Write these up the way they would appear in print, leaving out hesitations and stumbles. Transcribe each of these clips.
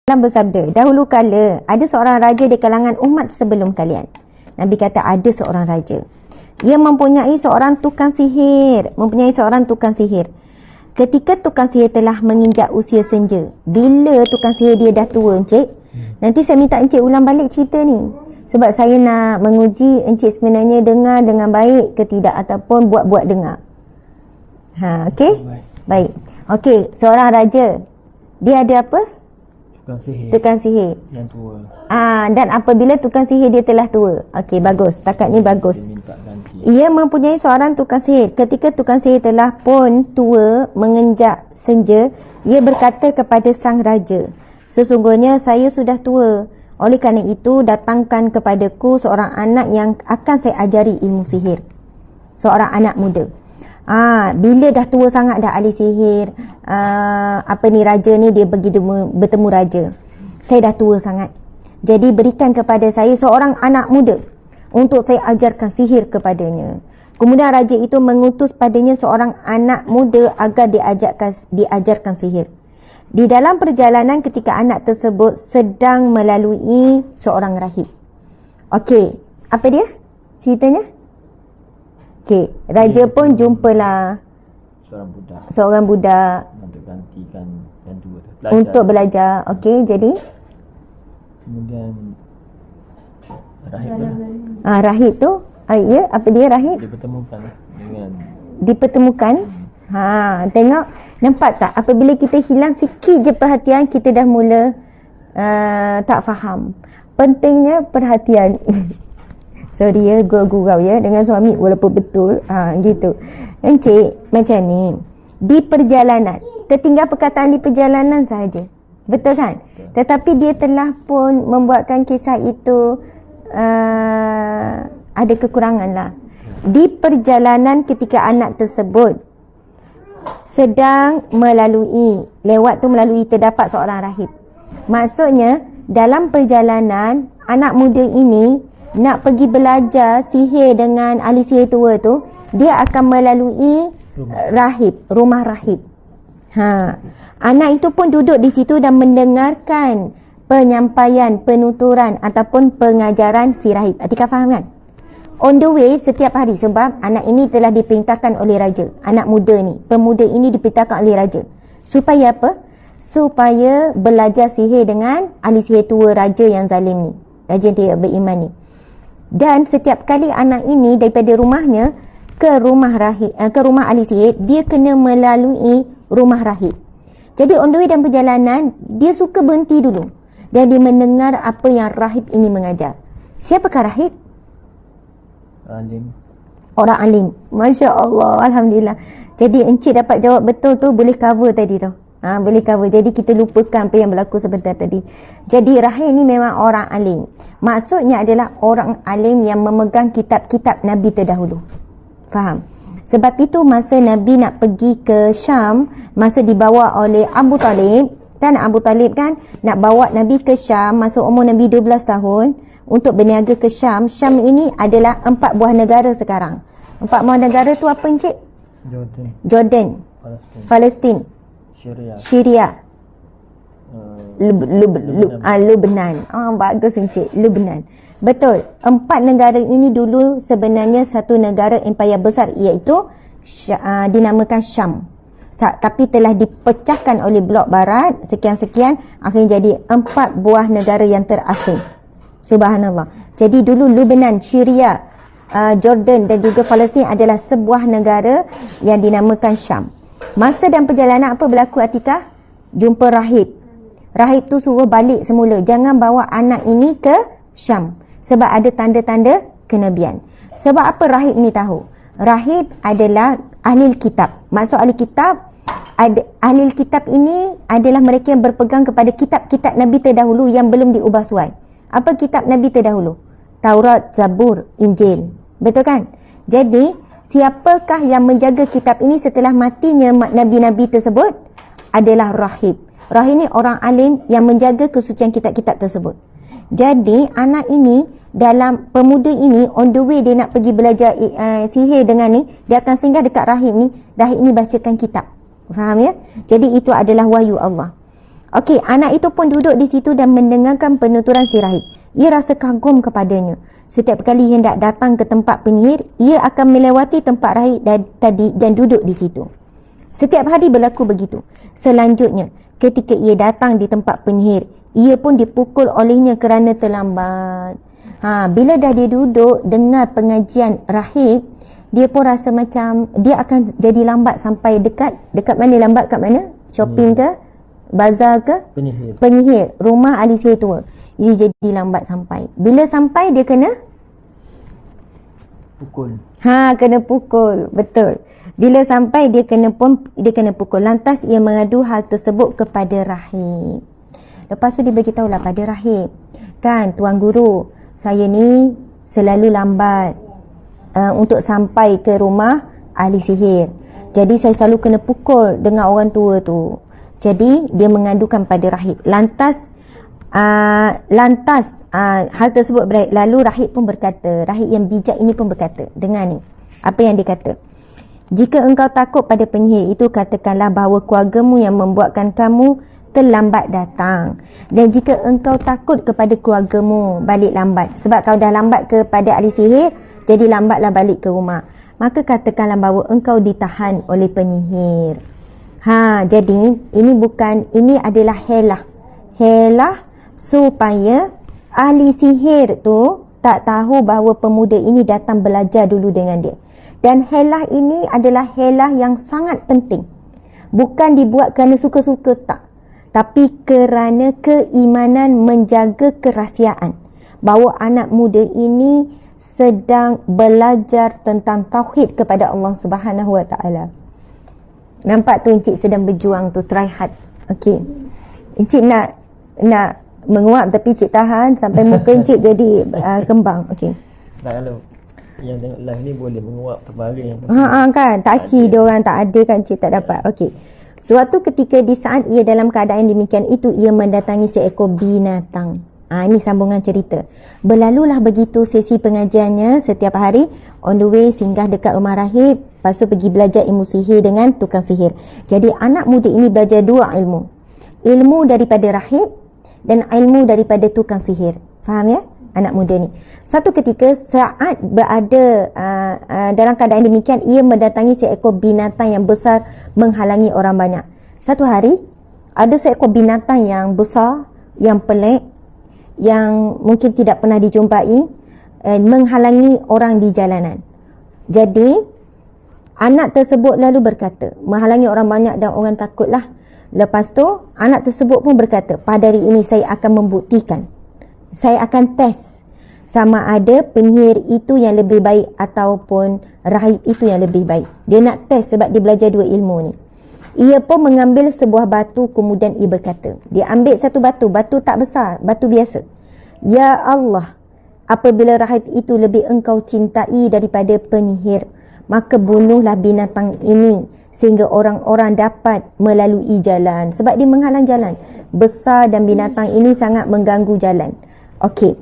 Dalam bersabda, dahulu kala ada seorang raja di kalangan umat sebelum kalian. Nabi kata ada seorang raja. Ia mempunyai seorang tukang sihir. Ketika tukang sihir telah menginjak usia senja. Bila tukang sihir dia dah tua, Encik? Nanti saya minta Encik ulang balik cerita ni. Sebab saya nak menguji Encik sebenarnya dengar dengan baik ke tidak, ataupun buat-buat dengar. Okey? Baik. Okey, seorang raja. Dia ada apa? Tukang sihir yang tua. Dan apabila tukang sihir dia telah tua. Okey, bagus. Setakat ni bagus. Ia mempunyai seorang tukang sihir. Ketika tukang sihir telah pun tua, menginjak senja, ia berkata kepada sang raja, sesungguhnya saya sudah tua. Oleh kerana itu, datangkan kepadaku seorang anak yang akan saya ajari ilmu sihir. Seorang anak muda. Bila dah tua sangat dah ahli sihir, raja ni dia pergi bertemu raja. Saya dah tua sangat. Jadi berikan kepada saya seorang anak muda untuk saya ajarkan sihir kepadanya. Kemudian raja itu mengutus padanya seorang anak muda agar diajarkan sihir. Di dalam perjalanan ketika anak tersebut sedang melalui seorang rahib. Okey, apa dia ceritanya? Okey, raja pun jumpalah seorang budak untuk gantikan yang tua tu, untuk belajar. Okey, jadi kemudian rahib rahib tu apa dia rahib? Dipertemukan. Tengok, nampak tak, apabila kita hilang sikit je perhatian, kita dah mula tak faham pentingnya perhatian. Sorry ya, gurau ya dengan suami walaupun betul. Gitu. Encik, macam ni. Di perjalanan, tertinggal perkataan di perjalanan sahaja. Betul kan? Tetapi dia telah pun membuatkan kisah itu ada kekurangan lah. Di perjalanan ketika anak tersebut sedang melalui, lewat tu melalui, terdapat seorang rahib. Maksudnya, dalam perjalanan, anak muda ini nak pergi belajar sihir dengan ahli sihir tua tu, dia akan melalui rumah rahib. Anak itu pun duduk di situ dan mendengarkan penyampaian, penuturan ataupun pengajaran si rahib. Atika faham kan? On the way setiap hari, sebab anak ini telah diperintahkan oleh raja. Anak muda ni, pemuda ini diperintahkan oleh raja. Supaya apa? Supaya belajar sihir dengan ahli sihir tua raja yang zalim ni, raja yang tidak beriman ni. Dan setiap kali anak ini daripada rumahnya ke rumah ahli sihir, dia kena melalui rumah rahib. Jadi on the way dalam perjalanan, dia suka berhenti dulu dan dia mendengar apa yang rahib ini mengajar. Siapakah rahib? Orang alim. Masya Allah, Alhamdulillah. Jadi Encik dapat jawab betul tu, boleh cover tadi tu. Boleh cover. Jadi kita lupakan apa yang berlaku sebentar tadi. Jadi rahib ni memang orang alim. Maksudnya adalah orang alim yang memegang kitab-kitab Nabi terdahulu. Faham? Sebab itu masa Nabi nak pergi ke Syam, masa dibawa oleh Abu Talib, kan Abu Talib kan nak bawa Nabi ke Syam masa umur Nabi 12 tahun untuk berniaga ke Syam. Syam ini adalah 4 buah negara sekarang. 4 buah negara tu apa Encik? Jordan, Palestin, Syria, Lebanon. Bagus Encik, Lebanon. Betul. 4 negara ini dulu sebenarnya satu negara empayar besar, iaitu dinamakan Syam. Tapi telah dipecahkan oleh blok barat sekian-sekian, akhirnya jadi 4 buah negara yang terasing. Subhanallah. Jadi dulu Lebanon, Syria, Jordan dan juga Palestin adalah sebuah negara yang dinamakan Syam. Masa dalam perjalanan apa berlaku Atikah? Jumpa rahib. Rahib tu suruh balik semula, jangan bawa anak ini ke Syam, sebab ada tanda-tanda kenabian. Sebab apa rahib ni tahu? Rahib adalah ahli kitab. Maksud ahli kitab, ahli kitab ini adalah mereka yang berpegang kepada kitab-kitab Nabi terdahulu yang belum diubah suai. Apa kitab Nabi terdahulu? Taurat, Zabur, Injil. Betul kan? Jadi, siapakah yang menjaga kitab ini setelah matinya Nabi-Nabi tersebut? Adalah rahib. Rahib ni orang alim yang menjaga kesucian kitab-kitab tersebut. Jadi, anak ini, dalam pemuda ini, on the way dia nak pergi belajar sihir dengan ni, dia akan singgah dekat rahib ni. Rahib ni bacakan kitab. Faham ya? Jadi, itu adalah wahyu Allah. Okey, anak itu pun duduk di situ dan mendengarkan penuturan si rahib. Ia rasa kagum kepadanya. Setiap kali hendak datang ke tempat penyihir, ia akan melewati tempat rahib dan duduk di situ. Setiap hari berlaku begitu. Selanjutnya, ketika ia datang di tempat penyihir, ia pun dipukul olehnya kerana terlambat. Bila dah dia duduk dengar pengajian rahib, dia pun rasa macam dia akan jadi lambat sampai dekat mana, lambat kat mana? Shopping ke? Bazar ke? Penyihir. Rumah ahli sihir tua. Dia jadi lambat sampai. Bila sampai dia kena pukul. Kena pukul. Betul. Bila sampai dia kena pukul. Lantas ia mengadu hal tersebut kepada rahib. Lepas tu dia beritahulah pada rahib, kan, tuan guru, saya ni selalu lambat untuk sampai ke rumah ahli sihir. Jadi saya selalu kena pukul dengan orang tua tu. Jadi dia mengadukan pada rahib. Lantas hal tersebut berakhir. Lalu rahib pun berkata, rahib yang bijak ini pun berkata, dengar ni apa yang dia kata. Jika engkau takut pada penyihir itu, katakanlah bahawa keluargamu yang membuatkan kamu terlambat datang. Dan jika engkau takut kepada keluargamu balik lambat, sebab kau dah lambat kepada ahli sihir, jadi lambatlah balik ke rumah, maka katakanlah bahawa engkau ditahan oleh penyihir. Jadi ini adalah helah supaya ahli sihir tu tak tahu bahawa pemuda ini datang belajar dulu dengan dia. Dan helah ini adalah helah yang sangat penting. Bukan dibuat kerana suka-suka, tak. Tapi kerana keimanan menjaga kerahsiaan. Bahawa anak muda ini sedang belajar tentang tauhid kepada Allah Subhanahu Wa Taala. Nampak tu encik sedang berjuang tu, try hard. Okey. Encik nak menguap tapi encik tahan sampai muka encik jadi kembang. Okey. Kalau yang tengok live ni boleh menguap terbaring. Kan, taci dia orang tak ada kan, encik tak dapat. Okey. Suatu ketika di saat ia dalam keadaan demikian itu, ia mendatangi seekor binatang. Ini sambungan cerita. Berlalulah begitu sesi pengajiannya setiap hari. On the way singgah dekat rumah rahib, lepas tu pergi belajar ilmu sihir dengan tukang sihir. Jadi anak muda ini belajar dua ilmu. Ilmu daripada rahib dan ilmu daripada tukang sihir. Faham ya? Anak muda ni. Satu ketika saat berada dalam keadaan demikian, ia mendatangi seekor binatang yang besar menghalangi orang banyak. Satu hari ada seekor binatang yang besar, yang pelik, yang mungkin tidak pernah dijumpai, menghalangi orang di jalanan. Jadi anak tersebut lalu berkata, menghalangi orang banyak dan orang takutlah. Lepas tu anak tersebut pun berkata, pada hari ini saya akan membuktikan, saya akan test sama ada penyihir itu yang lebih baik ataupun rahib itu yang lebih baik. Dia nak test sebab dia belajar dua ilmu ni. Ia pun mengambil sebuah batu, kemudian ia berkata, dia ambil satu batu tak besar, batu biasa. Ya Allah, apabila rahib itu lebih engkau cintai daripada penyihir, maka bunuhlah binatang ini sehingga orang-orang dapat melalui jalan. Sebab dia menghalang jalan besar dan binatang ini sangat mengganggu jalan. Okey.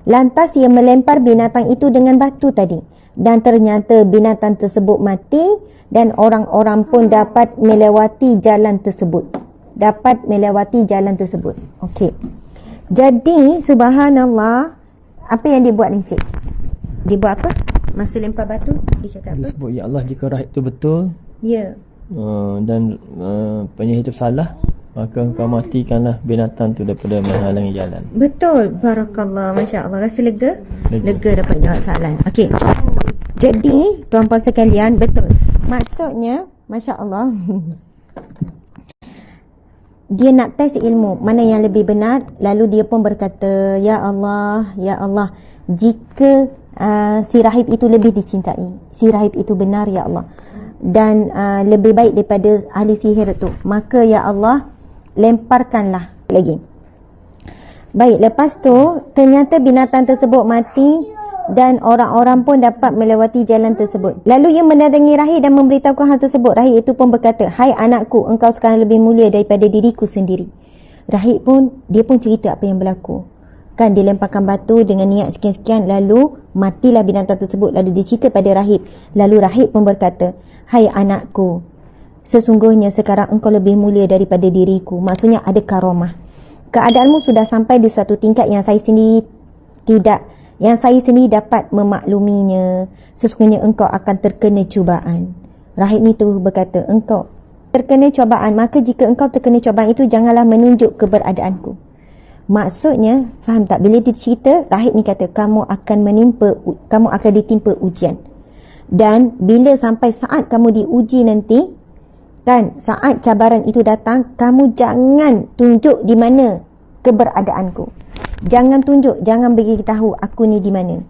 Lantas ia melempar binatang itu dengan batu tadi, dan ternyata binatang tersebut mati dan orang-orang pun dapat melewati jalan tersebut. Okey. Jadi subhanallah, apa yang dia buat encik? Dia buat apa? Masa lempar batu, dia cakap apa? Dia sebut, ya Allah, jika rahib itu betul, ya, dan penyihir itu salah, maka engkau matikanlah binatang tu daripada menghalangi jalan. Betul. Barakallah. Masya Allah. Rasa lega? Lega dapat jawab soalan. Okey. Jadi tuan-puan sekalian, betul. Maksudnya, Masya Allah, dia nak test ilmu mana yang lebih benar. Lalu dia pun berkata, Ya Allah, jika si rahib itu lebih dicintai, si rahib itu benar ya Allah, dan lebih baik daripada ahli sihir itu, maka ya Allah, lemparkanlah lagi. Baik, lepas tu ternyata binatang tersebut mati dan orang-orang pun dapat melewati jalan tersebut. Lalu ia mendatangi rahib dan memberitahukan hal tersebut. Rahib itu pun berkata, hai anakku, engkau sekarang lebih mulia daripada diriku sendiri. Rahib pun, dia pun cerita apa yang berlaku. Kan dia lemparkan batu dengan niat sekian-sekian, lalu matilah binatang tersebut. Lalu dia cerita pada rahib. Lalu rahib pun berkata, hai anakku, sesungguhnya sekarang engkau lebih mulia daripada diriku. Maksudnya ada karamah. Keadaanmu sudah sampai di suatu tingkat yang saya sendiri dapat memakluminya. Sesungguhnya engkau akan terkena cubaan. Rahib ni terus berkata, engkau terkena cubaan, maka jika engkau terkena cubaan itu, janganlah menunjuk keberadaanku. Maksudnya, faham tak? Bila dia cerita, rahib ni kata, kamu akan ditimpa ujian. Dan bila sampai saat kamu diuji nanti, kan, saat cabaran itu datang, kamu jangan tunjuk di mana keberadaanku. Jangan tunjuk, jangan beritahu aku ni di mana.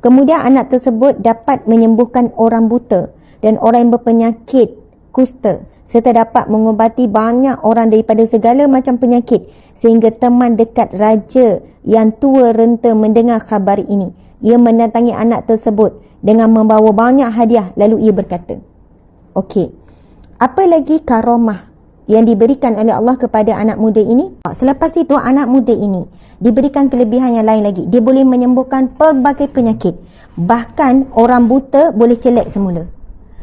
Kemudian anak tersebut dapat menyembuhkan orang buta dan orang yang berpenyakit kusta, serta dapat mengubati banyak orang daripada segala macam penyakit, sehingga teman dekat raja yang tua renta mendengar khabar ini. Ia mendatangi anak tersebut dengan membawa banyak hadiah, lalu ia berkata, okey, apa lagi karamah yang diberikan oleh Allah kepada anak muda ini? Selepas itu, anak muda ini diberikan kelebihan yang lain lagi. Dia boleh menyembuhkan pelbagai penyakit. Bahkan orang buta boleh celak semula.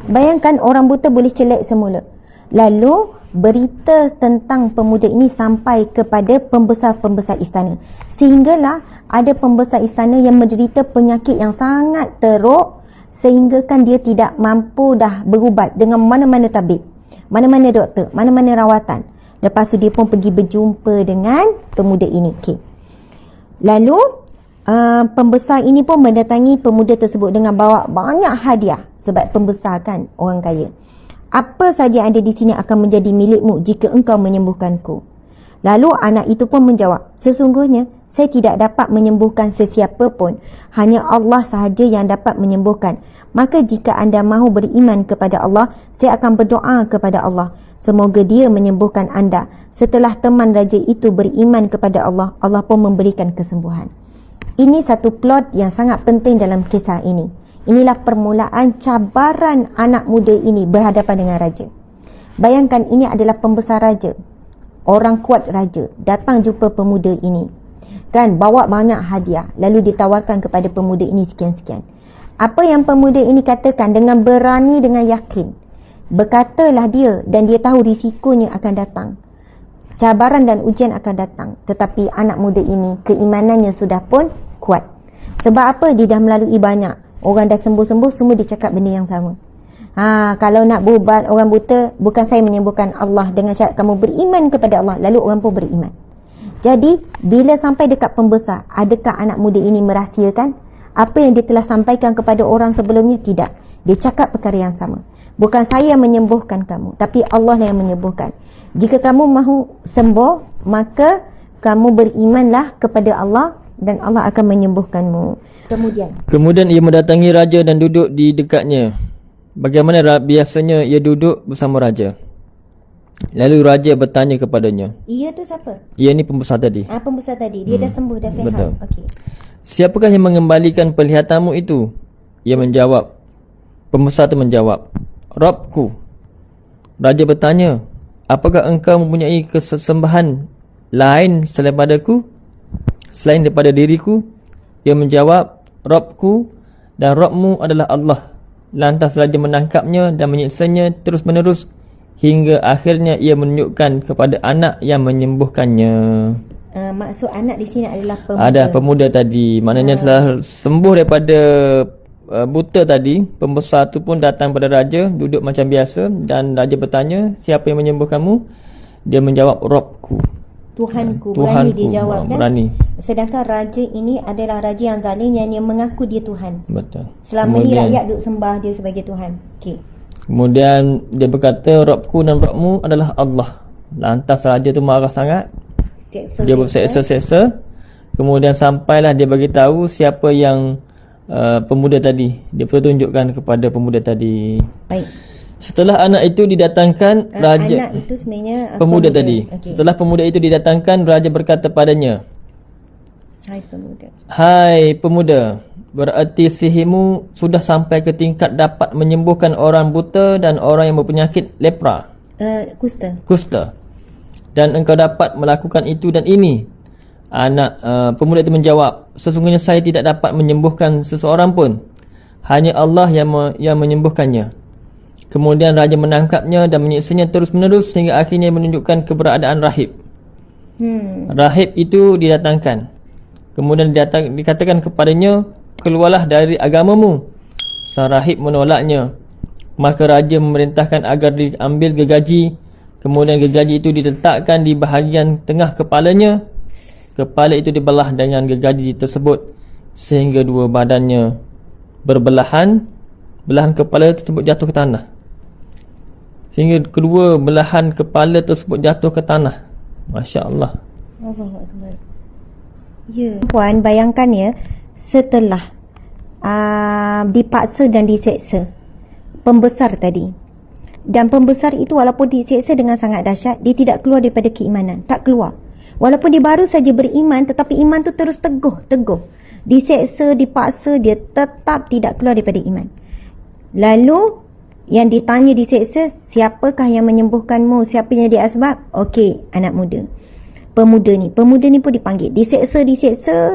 Bayangkan, orang buta boleh celak semula. Lalu berita tentang pemuda ini sampai kepada pembesar-pembesar istana, sehinggalah ada pembesar istana yang menderita penyakit yang sangat teruk, sehingga kan dia tidak mampu dah berubat dengan mana-mana tabib, mana-mana doktor, mana-mana rawatan. Lepas tu dia pun pergi berjumpa dengan pemuda ini. Okay. Lalu pembesar ini pun mendatangi pemuda tersebut dengan bawa banyak hadiah, sebab pembesar kan orang kaya. Apa saja yang ada di sini akan menjadi milikmu jika engkau menyembuhkanku. Lalu anak itu pun menjawab, sesungguhnya saya tidak dapat menyembuhkan sesiapa pun, hanya Allah sahaja yang dapat menyembuhkan. Maka jika anda mahu beriman kepada Allah, saya akan berdoa kepada Allah, semoga dia menyembuhkan anda. Setelah teman raja itu beriman kepada Allah, Allah pun memberikan kesembuhan. Ini satu plot yang sangat penting dalam kisah ini. Inilah permulaan cabaran anak muda ini berhadapan dengan raja. Bayangkan, ini adalah pembesar raja, orang kuat raja, datang jumpa pemuda ini, kan, bawa banyak hadiah, lalu ditawarkan kepada pemuda ini sekian-sekian. Apa yang pemuda ini katakan dengan berani, dengan yakin, berkatalah dia, dan dia tahu risikonya akan datang, cabaran dan ujian akan datang. Tetapi anak muda ini keimanannya sudah pun kuat. Sebab apa? Dia dah melalui banyak. Orang dah sembuh-sembuh, semua dia cakap benda yang sama. Kalau nak berubat orang buta, bukan saya menyembuhkan, Allah, dengan syarat kamu beriman kepada Allah. Lalu orang pun beriman. Jadi bila sampai dekat pembesar, adakah anak muda ini merahsiakan apa yang dia telah sampaikan kepada orang sebelumnya? Tidak. Dia cakap perkara yang sama. Bukan saya yang menyembuhkan kamu, tapi Allah lah yang menyembuhkan. Jika kamu mahu sembuh, maka kamu berimanlah kepada Allah dan Allah akan menyembuhkanmu. Kemudian ia mendatangi raja dan duduk di dekatnya. Bagaimana biasanya ia duduk bersama raja. Lalu raja bertanya kepadanya. Ia tu siapa? Ia ni pembesar tadi. Pembesar tadi. Dia dah sembuh, dah sihat. Betul. Okay. Siapakah yang mengembalikan penglihatanmu itu? Ia menjawab. Pembesar tu menjawab, Rabbku. Raja bertanya, apakah engkau mempunyai kesesembahan lain selain daripada diriku? Ia menjawab, Rabbku dan Rabbmu adalah Allah. Lantas raja menangkapnya dan menyiksanya terus-menerus, hingga akhirnya ia menunjukkan kepada anak yang menyembuhkannya. Maksud anak di sini adalah pemuda. Ada pemuda tadi. Maknanya setelah sembuh daripada buta tadi, pembesar tu pun datang pada raja, duduk macam biasa, dan raja bertanya, siapa yang menyembuhkanmu? Dia menjawab, Rabbku. Tuhanku. Berani dia jawab, kan? Berani. Sedangkan raja ini adalah raja yang zalim, yang dia mengaku dia Tuhan. Betul. Selama ni rakyat duk sembah dia sebagai Tuhan. Okey. Kemudian dia berkata, Rabbku dan Rabbmu adalah Allah. Lantas raja tu marah sangat. Dia berseksa-seksa. Kemudian sampailah dia bagi tahu siapa yang pemuda tadi. Dia tunjukkan kepada pemuda tadi. Baik. Setelah anak itu didatangkan, raja, anak itu sebenarnya pemuda tadi. Okay. Setelah pemuda itu didatangkan, raja berkata padanya, Hai pemuda, berarti sihirmu sudah sampai ke tingkat dapat menyembuhkan orang buta dan orang yang berpenyakit lepra, kusta. Dan engkau dapat melakukan itu dan ini. Pemuda itu menjawab, sesungguhnya saya tidak dapat menyembuhkan seseorang pun, hanya Allah yang menyembuhkannya. Kemudian raja menangkapnya dan menyiksanya terus-menerus sehingga akhirnya menunjukkan keberadaan rahib. Rahib itu didatangkan. Kemudian dikatakan kepadanya, keluarlah dari agamamu. Sang rahib menolaknya. Maka raja memerintahkan agar diambil gergaji. Kemudian gergaji itu diletakkan di bahagian tengah kepalanya. Kepala itu dibelah dengan gergaji tersebut sehingga dua badannya berbelahan. Belahan kepala tersebut jatuh ke tanah. Sehingga kedua belahan kepala tersebut jatuh ke tanah. Masya Allah. Allahu Akbar. Ya. Puan, bayangkan ya, setelah dipaksa dan diseksa pembesar tadi, dan pembesar itu walaupun diseksa dengan sangat dahsyat, dia tidak keluar daripada keimanan, tak keluar. Walaupun dia baru saja beriman, tetapi iman tu terus teguh. Diseksa, dipaksa, dia tetap tidak keluar daripada iman. Lalu yang ditanya diseksa, siapakah yang menyembuhkanmu, siapa yang jadi asbab? Okey, anak muda. Pemuda ni pun dipanggil, diseksa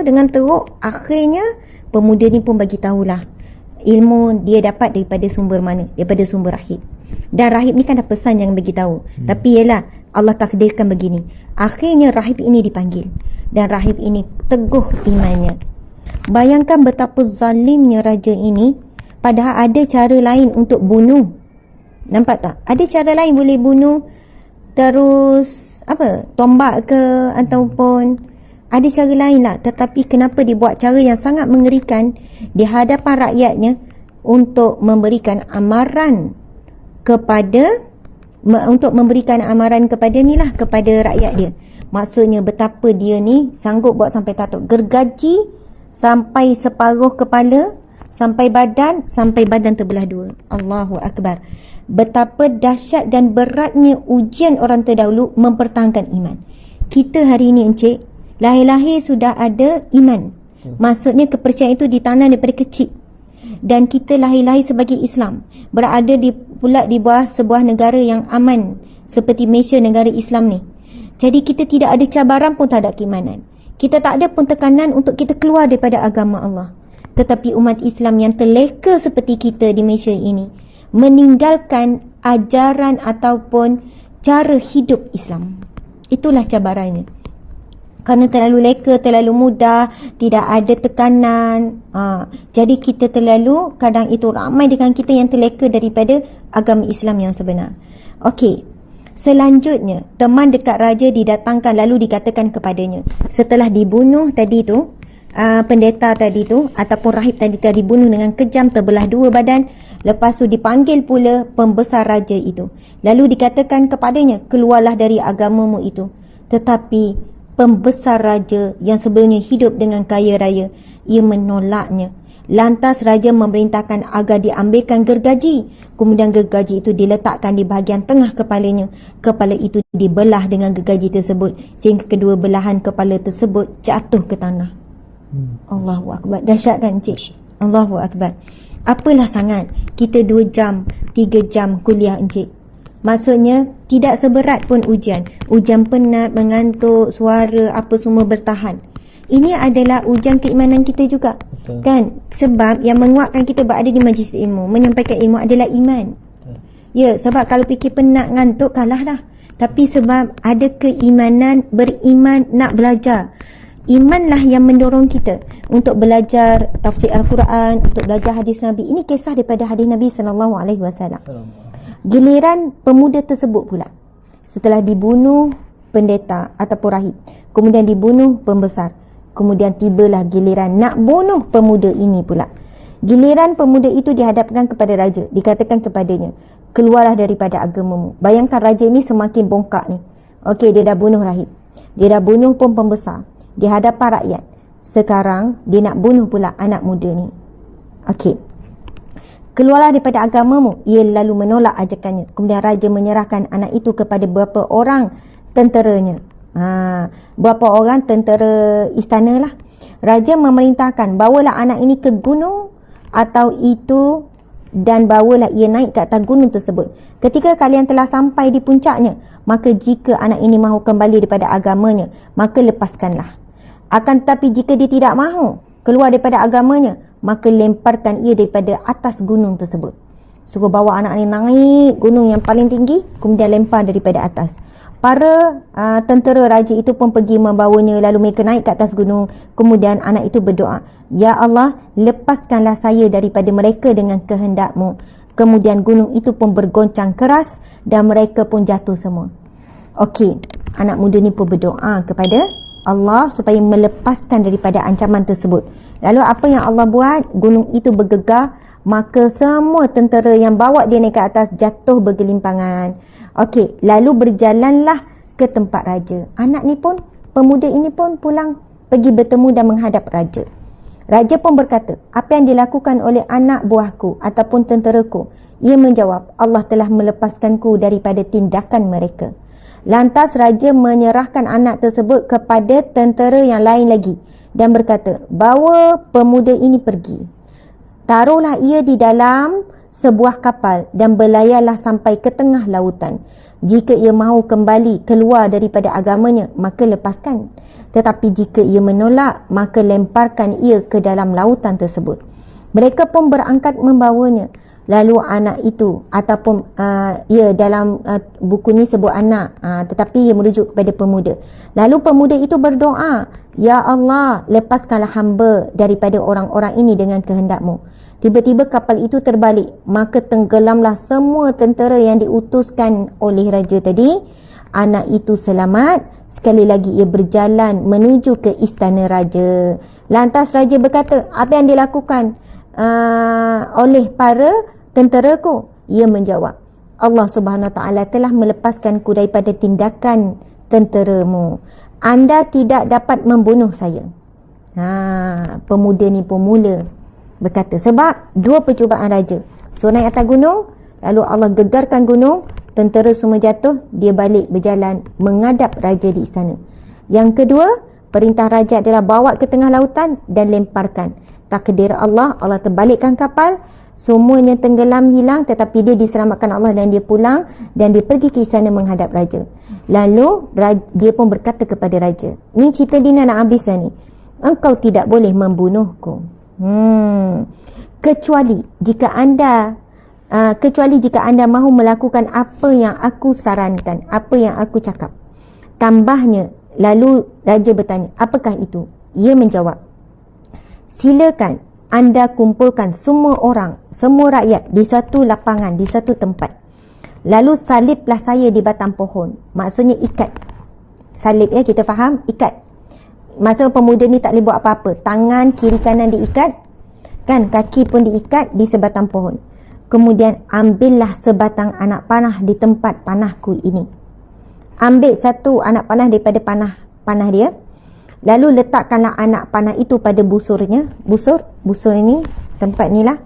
dengan teruk. Akhirnya pemuda ni pun bagi tahulah ilmu dia dapat daripada sumber mana, daripada sumber rahib. Dan rahib ni kan dah pesan yang bagi tahu. Tapi ialah Allah takdirkan begini. Akhirnya rahib ini dipanggil dan rahib ini teguh imannya. Bayangkan betapa zalimnya raja ini, padahal ada cara lain untuk bunuh. Nampak tak? Ada cara lain boleh bunuh, terus tombak ke, ataupun ada cara lain lah. Tetapi kenapa dibuat cara yang sangat mengerikan di hadapan rakyatnya untuk memberikan amaran kepada ni lah, kepada rakyat dia. Maksudnya betapa dia ni sanggup buat sampai tatuk gergaji sampai separuh kepala, sampai badan terbelah dua. Allahu Akbar. Betapa dahsyat dan beratnya ujian orang terdahulu mempertahankan iman. Kita hari ini, encik, lahir-lahir sudah ada iman. Maksudnya kepercayaan itu ditanam daripada kecil. Dan kita lahir-lahir sebagai Islam, berada pula di bawah sebuah negara yang aman seperti Malaysia, negara Islam ni. Jadi kita tidak ada cabaran pun terhadap keimanan. Kita tak ada pun tekanan untuk kita keluar daripada agama Allah. Tetapi umat Islam yang terleka seperti kita di Malaysia ini meninggalkan ajaran ataupun cara hidup Islam. Itulah cabarannya. Kerana terlalu leka, terlalu mudah, tidak ada tekanan. Jadi kita terlalu, kadang itu ramai dengan kita yang terleka daripada agama Islam yang sebenar. Okey. Selanjutnya, teman dekat raja didatangkan, lalu dikatakan kepadanya, setelah dibunuh tadi tu, pendeta tadi tu ataupun rahib tadi dibunuh dengan kejam, terbelah dua badan. Lepas tu dipanggil pula pembesar raja itu, lalu dikatakan kepadanya, keluarlah dari agamamu itu. Tetapi pembesar raja yang sebelumnya hidup dengan kaya raya, ia menolaknya. Lantas raja memerintahkan agar diambilkan gergaji. Kemudian gergaji itu diletakkan di bahagian tengah kepalanya. Kepala itu dibelah dengan gergaji tersebut sehingga kedua belahan kepala tersebut jatuh ke tanah. Allahu Akbar. Dahsyat kan, encik? Allahu Akbar. Apalah sangat kita 2 jam, 3 jam kuliah, encik. Maksudnya tidak seberat pun ujian. Ujian penat, mengantuk, suara apa semua bertahan. Ini adalah ujian keimanan kita juga. Betul. Kan? Sebab yang menguatkan kita berada di majlis ilmu, menyampaikan ilmu adalah iman. Betul. Ya, sebab kalau fikir penat, ngantuk, kalah lah. Tapi sebab ada keimanan, beriman, nak belajar. Imanlah yang mendorong kita untuk belajar tafsir Al-Quran, untuk belajar hadis Nabi. Ini kisah daripada hadis Nabi SAW. Giliran pemuda tersebut pula, setelah dibunuh pendeta ataupun rahib, kemudian dibunuh pembesar, kemudian tibalah giliran nak bunuh pemuda ini pula. Giliran pemuda itu dihadapkan kepada raja, dikatakan kepadanya, keluarlah daripada agamamu. Bayangkan raja ini semakin bongkak ni. Okey, dia dah bunuh rahib, dia dah bunuh pun pembesar di hadapan rakyat. Sekarang dia nak bunuh pula anak muda ni. Okey, keluarlah daripada agamamu. Ia lalu menolak ajakannya. Kemudian raja menyerahkan anak itu kepada beberapa orang tenteranya. Beberapa orang tentera istana lah. Raja memerintahkan, bawalah anak ini ke gunung atau itu, dan bawalah ia naik ke atas gunung tersebut. Ketika kalian telah sampai di puncaknya, maka jika anak ini mahu kembali daripada agamanya, maka lepaskanlah. Akan tetapi jika dia tidak mahu keluar daripada agamanya, maka lemparkan ia daripada atas gunung tersebut. suruh bawa anak ni naik gunung yang paling tinggi, kemudian lempar daripada atas. Para tentera raja itu pun pergi membawanya, lalu mereka naik ke atas gunung. Kemudian anak itu berdoa, Ya Allah, lepaskanlah saya daripada mereka dengan kehendak-Mu. Kemudian gunung itu pun bergoncang keras dan mereka pun jatuh semua. Okey, anak muda ni pun berdoa kepada Allah supaya melepaskan daripada ancaman tersebut. Lalu apa yang Allah buat? Gunung itu bergegar, maka semua tentera yang bawa dia naik ke atas jatuh bergelimpangan. Okey, lalu berjalanlah ke tempat raja. Anak ni pun, pemuda ini pun pulang pergi bertemu dan menghadap raja. Raja pun berkata, apa yang dilakukan oleh anak buahku ataupun tenteraku? Ia menjawab, Allah telah melepaskanku daripada tindakan mereka. Lantas raja menyerahkan anak tersebut kepada tentera yang lain lagi dan berkata, bawa pemuda ini pergi. Taruhlah ia di dalam sebuah kapal dan berlayarlah sampai ke tengah lautan. Jika ia mahu kembali keluar daripada agamanya, maka lepaskan. Tetapi jika ia menolak, maka lemparkan ia ke dalam lautan tersebut. Mereka pun berangkat membawanya. Lalu anak itu ataupun dalam buku ni sebut anak, tetapi ia merujuk kepada pemuda. Lalu pemuda itu berdoa, Ya Allah, lepaskanlah hamba daripada orang-orang ini dengan kehendak-Mu. Tiba-tiba kapal itu terbalik, maka tenggelamlah semua tentera yang diutuskan oleh raja tadi. Anak itu selamat. Sekali lagi ia berjalan menuju ke istana raja. Lantas raja berkata, apa yang dilakukan oleh para tenteraku? Ia menjawab, Allah Subhanahu Wa Taala telah melepaskanku daripada tindakan tenteramu. Anda tidak dapat membunuh saya. Pemuda ni pun mula berkata, sebab dua percubaan raja. So naik atas gunung, lalu Allah gegarkan gunung, tentera semua jatuh, dia balik berjalan menghadap raja di istana. Yang kedua, perintah raja adalah bawa ke tengah lautan dan lemparkan. Takdir Allah, Allah terbalikkan kapal, semuanya tenggelam hilang, tetapi dia diselamatkan Allah dan dia pulang dan dia pergi ke istana menghadap raja. Lalu dia pun berkata kepada raja, ni cerita Dina nak habis dah ni, engkau tidak boleh membunuhku. Kecuali jika anda mahu melakukan apa yang aku sarankan, apa yang aku cakap. Tambahnya, lalu raja bertanya, apakah itu? Ia menjawab, silakan anda kumpulkan semua orang, semua rakyat di satu lapangan, di satu tempat. Lalu saliblah saya di batang pohon. Maksudnya ikat. Salib ya, kita faham? Ikat. Maksudnya pemuda ni tak boleh buat apa-apa. Tangan kiri kanan diikat, kan, kaki pun diikat di sebatang pohon. Kemudian ambillah sebatang anak panah di tempat panahku ini. Ambil satu anak panah daripada panah dia. Lalu letakkanlah anak panah itu pada busurnya. Busur ini, tempat ni lah.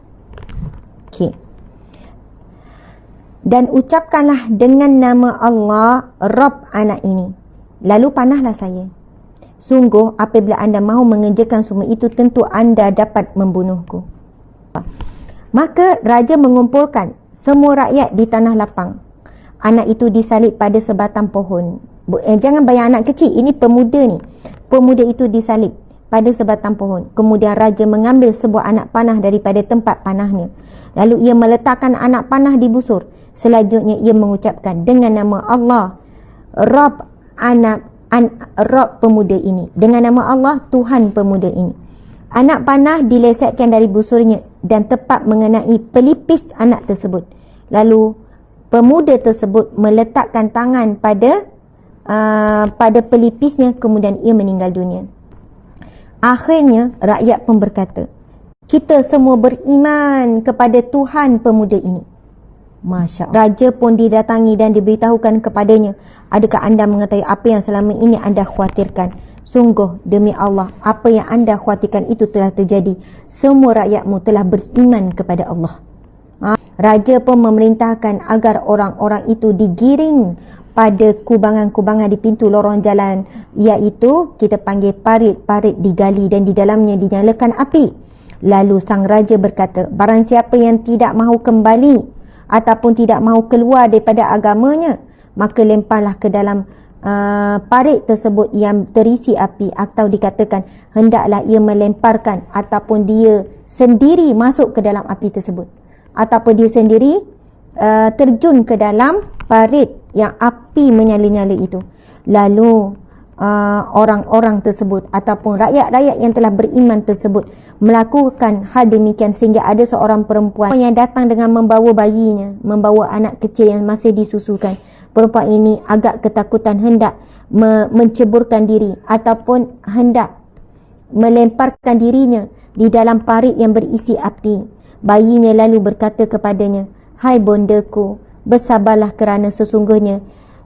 Okey. Dan ucapkanlah dengan nama Allah, Rabb anak ini. Lalu panahlah saya. Sungguh apabila anda mahu mengerjakan semua itu, tentu anda dapat membunuhku. Maka raja mengumpulkan semua rakyat di tanah lapang. Anak itu disalib pada sebatang pohon. Jangan bayang anak kecil, ini pemuda ni. Pemuda itu disalib pada sebatang pohon. Kemudian raja mengambil sebuah anak panah daripada tempat panahnya. Lalu ia meletakkan anak panah di busur. Selanjutnya ia mengucapkan dengan nama Allah, Rabb Rabb pemuda ini. Dengan nama Allah, Tuhan pemuda ini. Anak panah dilesetkan dari busurnya dan tepat mengenai pelipis anak tersebut. Lalu pemuda tersebut meletakkan tangan pada pelipisnya, kemudian ia meninggal dunia. Akhirnya rakyat pun berkata, kita semua beriman kepada Tuhan pemuda ini. Masya Allah. Raja pun didatangi dan diberitahukan kepadanya, adakah anda mengetahui apa yang selama ini anda khawatirkan? Sungguh demi Allah, apa yang anda khawatirkan itu telah terjadi. Semua rakyatmu telah beriman kepada Allah. Raja pun memerintahkan agar orang-orang itu digiring pada kubangan-kubangan di pintu lorong jalan, iaitu kita panggil parit-parit digali dan di dalamnya dinyalakan api. Lalu sang raja berkata, barang siapa yang tidak mahu kembali ataupun tidak mahu keluar daripada agamanya, maka lemparlah ke dalam parit tersebut yang terisi api, atau dikatakan hendaklah ia melemparkan ataupun dia sendiri masuk ke dalam api tersebut. ataupun dia sendiri terjun ke dalam parit yang api menyala-nyala itu. Lalu orang-orang tersebut ataupun rakyat-rakyat yang telah beriman tersebut melakukan hal demikian sehingga ada seorang perempuan yang datang dengan membawa bayinya, membawa anak kecil yang masih disusukan. Perempuan ini agak ketakutan, hendak menceburkan diri ataupun hendak melemparkan dirinya di dalam parit yang berisi api. Bayinya lalu berkata kepadanya, "Hai bondaku, bersabarlah kerana sesungguhnya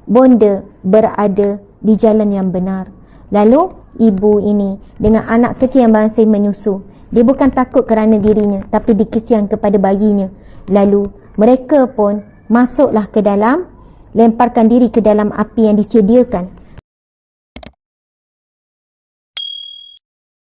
bonda berada di jalan yang benar." Lalu ibu ini dengan anak kecil yang masih menyusu, dia bukan takut kerana dirinya tapi dikesian kepada bayinya. Lalu mereka pun masuklah ke dalam, lemparkan diri ke dalam api yang disediakan.